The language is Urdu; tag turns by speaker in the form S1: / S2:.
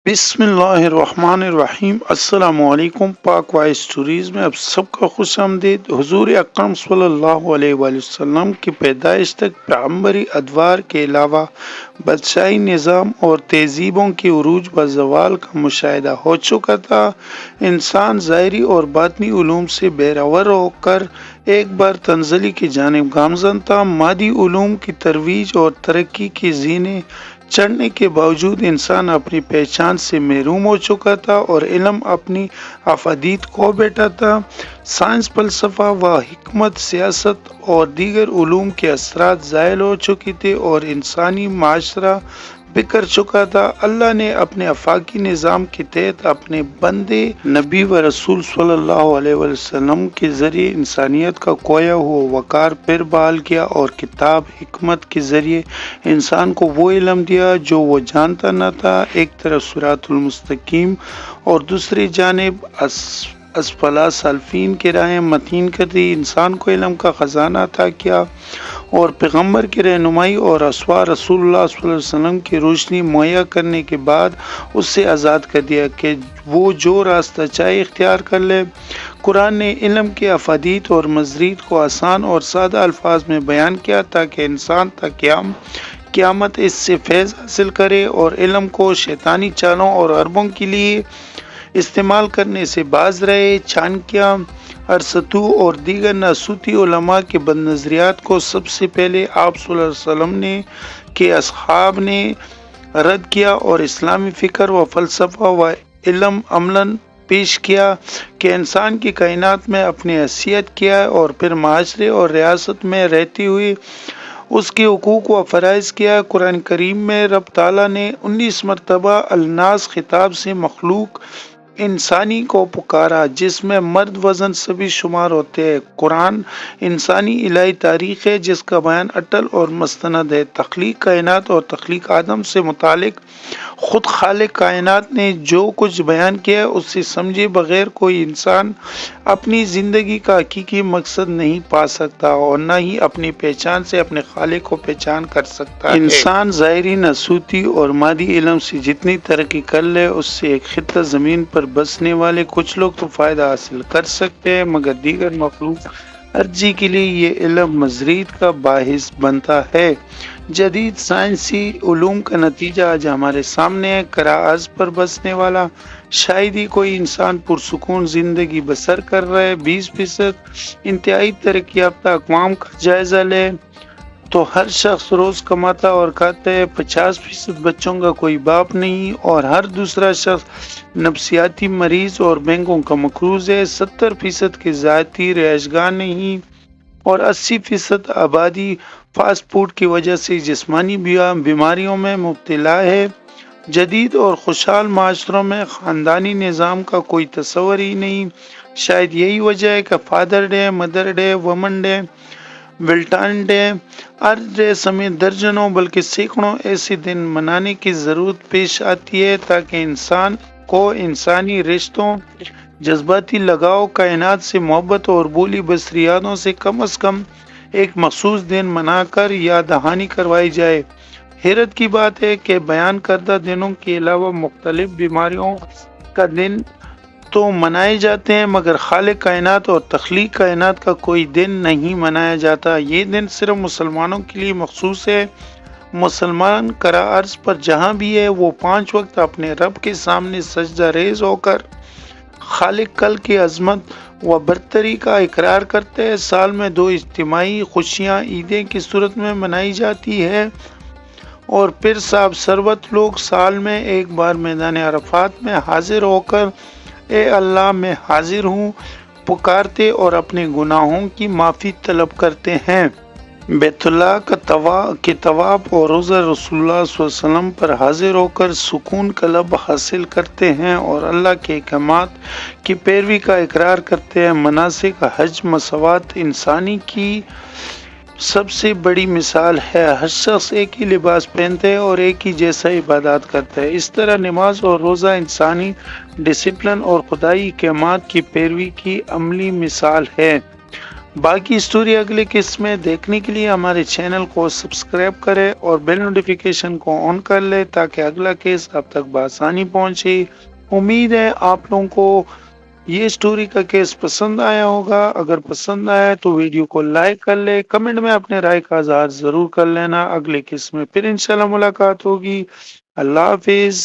S1: بسم اللہ الرحمن الرحیم۔ السلام علیکم۔ پاک وائس اسٹوریز میں اب سب کا خوش آمدید۔ حضور اکرم صلی اللہ علیہ وآلہ وسلم کی پیدائش تک پیغمبری ادوار کے علاوہ بادشاہی نظام اور تہذیبوں کی عروج و زوال کا مشاہدہ ہو چکا تھا۔ انسان ظاہری اور باطنی علوم سے بہرور ہو کر ایک بار تنزلی کی جانب گامزن تھا۔ مادی علوم کی ترویج اور ترقی کی زینے چڑھنے کے باوجود انسان اپنی پہچان سے محروم ہو چکا تھا اور علم اپنی افادیت کھو بیٹھا تھا۔ سائنس، فلسفہ و حکمت، سیاست اور دیگر علوم کے اثرات زائل ہو چکے تھے اور انسانی معاشرہ بکھر چکا تھا۔ اللہ نے اپنے آفاقی نظام کے تحت اپنے بندے نبی و رسول صلی اللہ علیہ وسلم کے ذریعے انسانیت کا کھویا ہوا وقار پھر بحال کیا اور کتاب حکمت کے ذریعے انسان کو وہ علم دیا جو وہ جانتا نہ تھا۔ ایک طرف صراط المستقیم اور دوسری جانب اسفل سافلین کی راہیں متین کر دی۔ انسان کو علم کا خزانہ عطا کیا اور پیغمبر کی رہنمائی اور اسوہ رسول اللہ صلی اللہ علیہ وسلم کی روشنی مہیا کرنے کے بعد اس سے آزاد کر دیا کہ وہ جو راستہ چاہے اختیار کر لے۔ قرآن نے علم کے افادیت اور مزید کو آسان اور سادہ الفاظ میں بیان کیا تاکہ انسان تک قیامت اس سے فیض حاصل کرے اور علم کو شیطانی چالوں اور حربوں کے لیے استعمال کرنے سے باز رہے۔ چانکیہ، ارسطو اور دیگر ناسوتی علماء کے بد نظریات کو سب سے پہلے آپ صلی اللہ علیہ وسلم کے اصحاب نے رد کیا اور اسلامی فکر و فلسفہ و علم عملاً پیش کیا کہ انسان کی کائنات میں اپنی حیثیت کیا ہے اور پھر معاشرے اور ریاست میں رہتے ہوئے اس کے حقوق و فرائض کیا ہے۔ قرآن کریم میں رب تعالیٰ نے 19 مرتبہ الناس خطاب سے مخلوق انسانی کو پکارا جس میں مرد وزن سبھی شمار ہوتے ہیں۔ قرآن انسانی الہی تاریخ ہے جس کا بیان اٹل اور مستند ہے۔ تخلیق کائنات اور تخلیق آدم سے متعلق خود خالق کائنات نے جو کچھ بیان کیا ہے اس سے سمجھے بغیر کوئی انسان اپنی زندگی کا حقیقی مقصد نہیں پا سکتا اور نہ ہی اپنی پہچان سے اپنے خالق کو پہچان کر سکتا ہے۔ انسان ظاہری، ناسوتی اور مادی علم سے جتنی ترقی کر لے اس سے ایک خطہ زمین پر بسنے والے کچھ لوگ تو فائدہ حاصل کر سکتے ہیں مگر دیگر مخلوق عرضی کے لیے یہ علم مزید کا باعث بنتا ہے۔ جدید سائنسی علوم کا نتیجہ آج ہمارے سامنے ہے۔ کرۂ ارض پر بسنے والا شاید ہی کوئی انسان پرسکون زندگی بسر کر رہا ہے۔ 20% انتہائی ترقی یافتہ اقوام کا جائزہ لے تو ہر شخص روز کماتا اور کھاتا ہے۔ 50% بچوں کا کوئی باپ نہیں اور ہر دوسرا شخص نفسیاتی مریض اور بینکوں کا مقروض ہے۔ 70% کی ذاتی رہائش گاہ نہیں اور 80% آبادی فاسٹ فوڈ کی وجہ سے جسمانی بیماریوں میں مبتلا ہے۔ جدید اور خوشحال معاشروں میں خاندانی نظام کا کوئی تصور ہی نہیں۔ شاید یہی وجہ ہے کہ father day, mother day, woman day, Valentine day, earth day سمیت درجنوں بلکہ سینکڑوں ایسے دن منانے کی ضرورت پیش آتی ہے تاکہ انسان کو انسانی رشتوں، جذباتی لگاؤ، کائنات سے محبت اور بولی بصری یادوں سے کم ایک مخصوص دن منا کر یاد دہانی کروائی جائے۔ حیرت کی بات ہے کہ بیان کردہ دنوں کے علاوہ مختلف بیماریوں کا دن تو منائے جاتے ہیں مگر خالق کائنات اور تخلیق کائنات کا کوئی دن نہیں منایا جاتا۔ یہ دن صرف مسلمانوں کے لیے مخصوص ہے۔ مسلمان کرۂ ارض پر جہاں بھی ہے وہ 5 وقت اپنے رب کے سامنے سجدہ ریز ہو کر خالق کل کی عظمت و برتری کا اقرار کرتے ہیں۔ سال میں 2 اجتماعی خوشیاں عیدیں کی صورت میں منائی جاتی ہے اور پھر صاحب ثروت لوگ سال میں ایک بار میدان عرفات میں حاضر ہو کر اے اللہ میں حاضر ہوں پکارتے اور اپنے گناہوں کی معافی طلب کرتے ہیں۔ بیت اللہ کے طواف اور روضہ رسول اللہ صلی اللہ علیہ وسلم پر حاضر ہو کر سکون قلب حاصل کرتے ہیں اور اللہ کے احکامات کی پیروی کا اقرار کرتے ہیں۔ مناسک حج مساوات انسانی کی سب سے بڑی مثال ہے۔ ہر شخص ایک ہی لباس پہنتا ہے اور ایک ہی جیسا عبادات کرتا ہے۔ اس طرح نماز اور روزہ انسانی ڈسپلن اور خدائی احکامات کی پیروی کی عملی مثال ہے۔ باقی سٹوری اگلے قسط میں دیکھنے کے لیے ہمارے چینل کو سبسکرائب کرے اور بیل نوٹیفیکیشن کو آن کر لے تاکہ اگلا کیس آپ تک بآسانی پہنچے۔ امید ہے آپ لوگوں کو یہ سٹوری کا کیس پسند آیا ہوگا۔ اگر پسند آیا تو ویڈیو کو لائک کر لے، کمنٹ میں اپنے رائے کا اظہار ضرور کر لینا۔ اگلے کیس میں پھر انشاءاللہ ملاقات ہوگی۔ اللہ حافظ۔